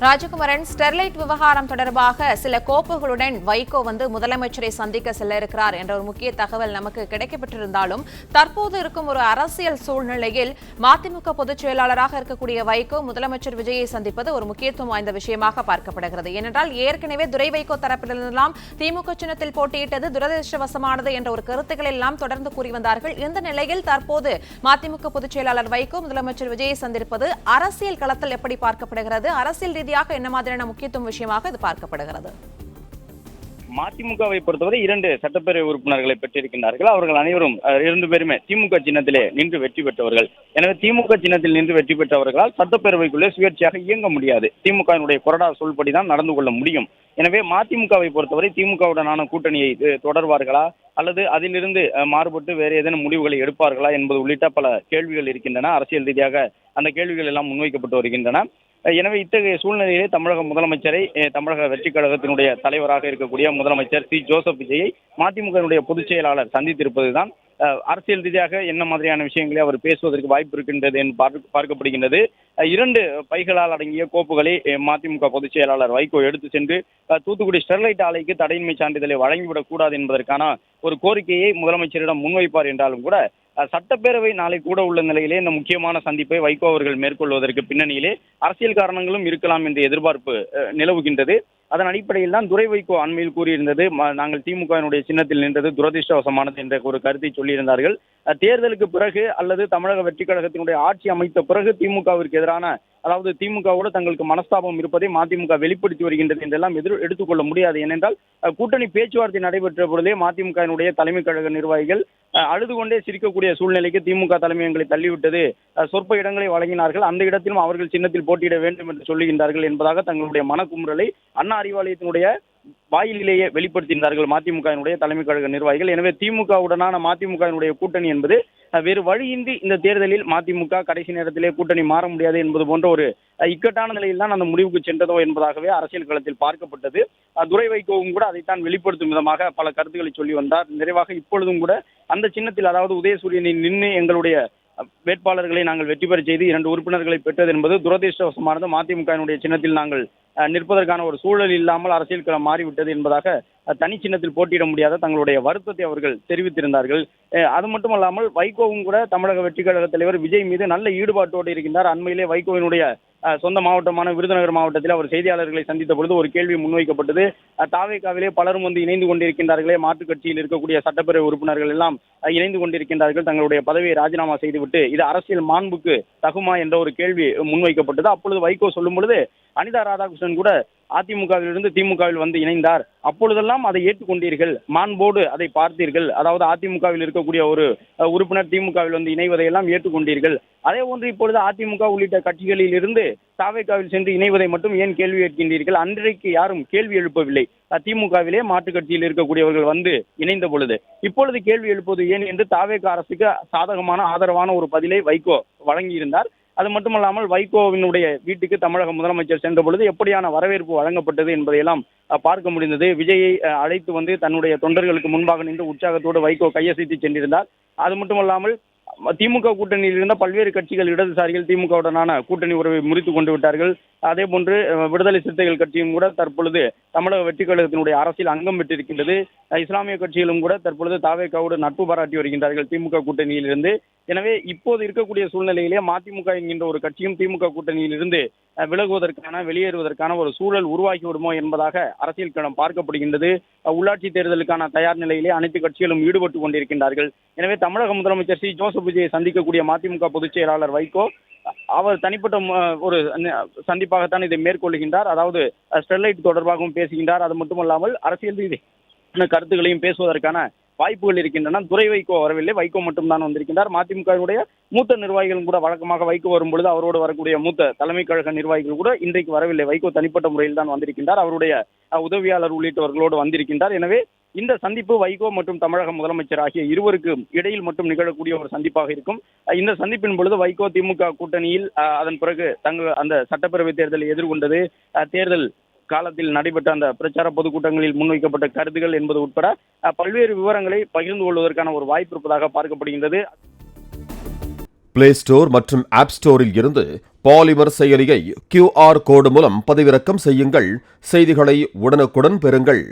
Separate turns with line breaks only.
Rajakumaran, Sterlite விவகாரம் தொடர்பாக சில கோப்புகளுடன் வைகோ முதலமைச்சரை சந்திக்க செல்ல இருக்கிறார் என்ற ஒரு முக்கிய தகவல் நமக்கு கிடைக்கப்பட்டிருந்தாலும் தற்போது இருக்கும் ஒரு அரசியல் சூழ்நிலையில் மதிமுக பொதுச் செயலாளராக இருக்கக்கூடிய வைகோ முதலமைச்சர் விஜயை சந்திப்பது ஒரு முக்கியத்துவம் வாய்ந்த விஷயமாக பார்க்கப்படுகிறது. ஏனென்றால் ஏற்கனவே துரை வைகோ தரப்பிலிருந்தெல்லாம் திமுக சின்னத்தில் போட்டியிட்டது துரதிருஷ்டவசமானது என்ற ஒரு கருத்துக்களை எல்லாம் தொடர்ந்து கூறி வந்தார்கள். இந்த நிலையில் தற்போது மதிமுக பொதுச் செயலாளர் வைகோ முதலமைச்சர் விஜயை சந்திப்பது அரசியல் களத்தில் எப்படி பார்க்கப்படுகிறது? அரசியல் ரீதியாக என்ன மாதிரியான முக்கியத்துவம் விஷயமாக இது பார்க்கப்படுகிறது?
மதிமுகவை பொறுத்தவரை 2 சட்டப்பேரவை உறுப்பினர்களை பெற்றிருக்கின்றார்கள். அவர்கள் அனைவரும் 2 பேருமே திமுக சின்னத்திலே நின்று வெற்றி பெற்றவர்கள். எனவே திமுக சின்னத்தில் நின்று வெற்றி பெற்றவர்களால் சட்டப்பேரவைக்குள்ளே சுயேட்சையாக இயங்க முடியாது. திமுகவினுடைய கொறடா சொல்படிதான் நடந்து கொள்ள முடியும். எனவே மதிமுகவை பொறுத்தவரை திமுகவுடனான கூட்டணியை தொடர்வார்களா அல்லது அதிலிருந்து மாறுபட்டு வேறு ஏதேனும் முடிவுகளை எடுப்பார்களா என்பது உள்ளிட்ட பல கேள்விகள் இருக்கின்றன. அரசியல் ரீதியாக அந்த கேள்விகள் எல்லாம் முன்வைக்கப்பட்டு வருகின்றன. எனவே இத்தகைய சூழ்நிலையிலே தமிழக முதலமைச்சரை தமிழக வெற்றிக் கழகத்தினுடைய தலைவராக இருக்கக்கூடிய முதலமைச்சர் சி ஜோசப் விஜயை மதிமுகவினுடைய பொதுச் செயலாளர் சந்தித்திருப்பதுதான் அரசியல் ரீதியாக என்ன மாதிரியான விஷயங்களை அவர் பேசுவதற்கு வாய்ப்பு இருக்கின்றது என்று பார்க்கப்படுகின்றது. 2 பைகளால் அடங்கிய கோப்புகளை மதிமுக பொதுச் செயலாளர் வைகோ எடுத்து சென்று தூத்துக்குடி ஸ்டெர்லைட் ஆலைக்கு தடையின்மை சான்றிதழை வழங்கிவிடக் கூடாது என்பதற்கான ஒரு கோரிக்கையை முதலமைச்சரிடம் முன்வைப்பார் என்றாலும் கூட சட்டப்பேரவை நாளை கூட உள்ள நிலையிலே இந்த முக்கியமான சந்திப்பை வைகோ அவர்கள் மேற்கொள்வதற்கு பின்னணியிலே அரசியல் காரணங்களும் இருக்கலாம் என்ற எதிர்பார்ப்பு நிலவுகின்றது. அதன் அடிப்படையில் தான் துரை வைகோ அண்மையில் கூறியிருந்தது, நாங்கள் திமுகவினுடைய சின்னத்தில் நின்றது துரதிருஷ்டவசமானது என்ற ஒரு கருத்தை சொல்லியிருந்தார்கள். தேர்தலுக்கு பிறகு அல்லது தமிழக வெற்றிக் கழகத்தினுடைய ஆட்சி அமைத்த பிறகு திமுகவிற்கு எதிரான, அதாவது திமுகவோடு தங்களுக்கு மனஸ்தாபம் இருப்பதை மதிமுக வெளிப்படுத்தி வருகின்றது என்றெல்லாம் எடுத்துக்கொள்ள முடியாது. ஏனென்றால் கூட்டணி பேச்சுவார்த்தை நடைபெற்ற பொழுதே மதிமுகவினுடைய தலைமை கழக நிர்வாகிகள் அழுது கொண்டே சிரிக்கக்கூடிய சூழ்நிலைக்கு திமுக தலைமையங்களை தள்ளிவிட்டது, சொற்ப இடங்களை வழங்கினார்கள், அந்த இடத்திலும் அவர்கள் சின்னத்தில் போட்டியிட வேண்டும் என்று சொல்லுகின்றார்கள் என்பதாக தங்களுடைய மனக்குமுறலை அண்ணா அறிவாலயத்தினுடைய வாயிலேயே வெளிப்படுத்தினார்கள் மதிமுகவினுடைய தலைமை கழக நிர்வாகிகள். எனவே திமுகவுடனான மதிமுகவினுடைய கூட்டணி என்பது வேறு வழியின்றி இந்த தேர்தலில் மதிமுக கடைசி நேரத்திலே கூட்டணி மாற முடியாது என்பது போன்ற ஒரு இக்கட்டான நிலையில் தான் அந்த முடிவுக்கு சென்றதோ என்பதாகவே அரசியல் களத்தில் பார்க்கப்பட்டது. துரை வைகோவும் கூட அதைத்தான் வெளிப்படுத்தும் விதமாக பல கருத்துக்களை சொல்லி வந்தார். நிறைவாக இப்பொழுதும் கூட அந்த சின்னத்தில், அதாவது உதயசூரியனில் நின்று எங்களுடைய வேட்பாளர்களை நாங்கள் வெற்றி பெற செய்து 2 உறுப்பினர்களை பெற்றது என்பது துரதிருஷ்டவசமானது, மதிமுகவினுடைய சின்னத்தில் நாங்கள் நிற்பதற்கான ஒரு சூழல் இல்லாமல் அரசியல் களம் மாறிவிட்டது என்பதாக தனி சின்னத்தில் போட்டியிட முடியாத தங்களுடைய வருத்தத்தை அவர்கள் தெரிவித்திருந்தார்கள். அது மட்டுமல்லாமல் வைகோவும் கூட தமிழக வெற்றிக் கழக தலைவர் விஜய் மீது நல்ல ஈடுபாட்டோடு இருக்கின்றார். அண்மையிலே வைகோவினுடைய சொந்த மாவட்டமான விருதுநகர் மாவட்டத்தில் அவர் செய்தியாளர்களை சந்தித்த பொழுது ஒரு கேள்வி முன்வைக்கப்பட்டது. தாவேகாவிலே பலரும் இணைந்து கொண்டிருக்கின்றார்களே, மாற்றுக் கட்சியில் இருக்கக்கூடிய சட்டப்பேரவை உறுப்பினர்கள் எல்லாம் இணைந்து கொண்டிருக்கின்றார்கள், தங்களுடைய பதவியை ராஜினாமா செய்துவிட்டு இது அரசியல் மாண்புக்கு தகுமா என்ற ஒரு கேள்வி முன்வைக்கப்பட்டது. அப்பொழுது வைகோ சொல்லும் பொழுது அனிதா ராதாகிருஷ்ணன் கூட அதிமுகவிலிருந்து திமுகவில் இணைந்தார், அப்பொழுதெல்லாம் அதை ஏற்றுக்கொண்டீர்கள், மாண்போடு அதை பார்த்தீர்கள், அதாவது அதிமுகவில் இருக்கக்கூடிய ஒரு உறுப்பினர் திமுகவில் இணைவதையெல்லாம் ஏற்றுக்கொண்டீர்கள், அதே போன்று இப்பொழுது அதிமுக உள்ளிட்ட கட்சிகளில் இருந்து தாவேகாவில் சென்று இணைவதை மட்டும் ஏன் கேள்வி கேட்கின்றீர்கள்? அன்றைக்கு யாரும் கேள்வி எழுப்பவில்லை, திமுகவிலே மாற்றுக் கட்சியில் இருக்கக்கூடியவர்கள் இணைந்த பொழுது, இப்பொழுது கேள்வி எழுப்பது ஏன் என்று தாவேகா அரசுக்கு சாதகமான ஆதரவான ஒரு பதிலை வைகோ வழங்கியிருந்தார். அது மட்டுமல்லாமல் வைகோவினுடைய வீட்டுக்கு தமிழக முதலமைச்சர் சென்ற பொழுது எப்படியான வரவேற்பு வழங்கப்பட்டது என்பதையெல்லாம் பார்க்க முடிந்தது. விஜயை அழைத்து தன்னுடைய தொண்டர்களுக்கு முன்பாக நின்று உற்சாகத்தோடு வைகோ கையசைத்து சென்றிருந்தார். அது மட்டுமல்லாமல் திமுக கூட்டணியில் இருந்த பல்வேறு கட்சிகள், இடதுசாரிகள் திமுகவுடனான கூட்டணி உறவை முறித்து கொண்டு விட்டார்கள். அதே போன்று விடுதலை சிறுத்தைகள் கட்சியும் கூட தற்பொழுது தமிழக வெற்றிக் கழகத்தினுடைய அரசியல் அங்கம் பெற்றிருக்கின்றது. இஸ்லாமிய கட்சிகளும் கூட தற்பொழுது தாவேகாவோடு நட்பு பாராட்டி வருகின்றார்கள் திமுக கூட்டணியில் இருந்து. எனவே இப்போது இருக்கக்கூடிய சூழ்நிலையிலே மதிமுக என்கின்ற ஒரு கட்சியும் திமுக கூட்டணியில் இருந்து விலகுவதற்கான, வெளியேறுவதற்கான ஒரு சூழல் உருவாகி விடுமோ என்பதாக அரசியல் களம் பார்க்கப்படுகின்றது. உள்ளாட்சி தேர்தலுக்கான தயார் நிலையிலே அனைத்து கட்சிகளும் ஈடுபட்டு கொண்டிருக்கின்றார்கள். எனவே தமிழக முதலமைச்சர் சி ஜோசப் விஜயை சந்திக்கக்கூடிய மதிமுக பொதுச் செயலாளர் வைகோ அவர் தனிப்பட்ட ஒரு சந்திப்பாகத்தான் இதை மேற்கொள்கின்றார். அதாவது ஸ்டெர்லைட் தொடர்பாகவும் பேசுகின்றார். அது மட்டுமல்லாமல் அரசியல் ரீதியான கருத்துக்களையும் பேசுவதற்கான வாய்ப்புகள் இருக்கின்றன. துரை வைகோ வரவில்லை, வைகோ மட்டும்தான் வந்திருக்கின்றார். மதிமுகவினுடைய மூத்த நிர்வாகிகளும் கூட வழக்கமாக வைகோ வரும்பொழுது அவரோடு வரக்கூடிய மூத்த தலைமை கழக நிர்வாகிகள் கூட இன்றைக்கு வரவில்லை. வைகோ தனிப்பட்ட முறையில் தான் வந்திருக்கின்றார். அவருடைய உதவியாளர் உள்ளிட்டவர்களோடு வந்திருக்கின்றார். எனவே இந்த சந்திப்பு வைகோ மற்றும் தமிழக முதலமைச்சர் ஆகிய இருவருக்கு இடையில் மட்டும் நிகழக்கூடிய ஒரு சந்திப்பாக இருக்கும். இந்த சந்திப்பின் பொழுது வைகோ திமுக கூட்டணியில் அதன் பிறகு அந்த சட்டப்பேரவை தேர்தலை எதிர்கொண்டது, தேர்தல் காலத்தில் நடைபெற்ற அந்த பிரச்சார பொதுக்கூட்டங்களில் முன்வைக்கப்பட்ட கருத்துகள் என்பது உட்பட பல்வேறு விவரங்களை பகிர்ந்து கொள்வதற்கான ஒரு வாய்ப்பு இருப்பதாக பார்க்கப்படுகின்றது.
பிளே ஸ்டோர் மற்றும் ஆப் ஸ்டோரில் இருந்து பாலிமர் செயலியை QR கோடு மூலம் பதிவிறக்கம் செய்யுங்கள். செய்திகளை உடனுக்குடன் பெறுங்கள்.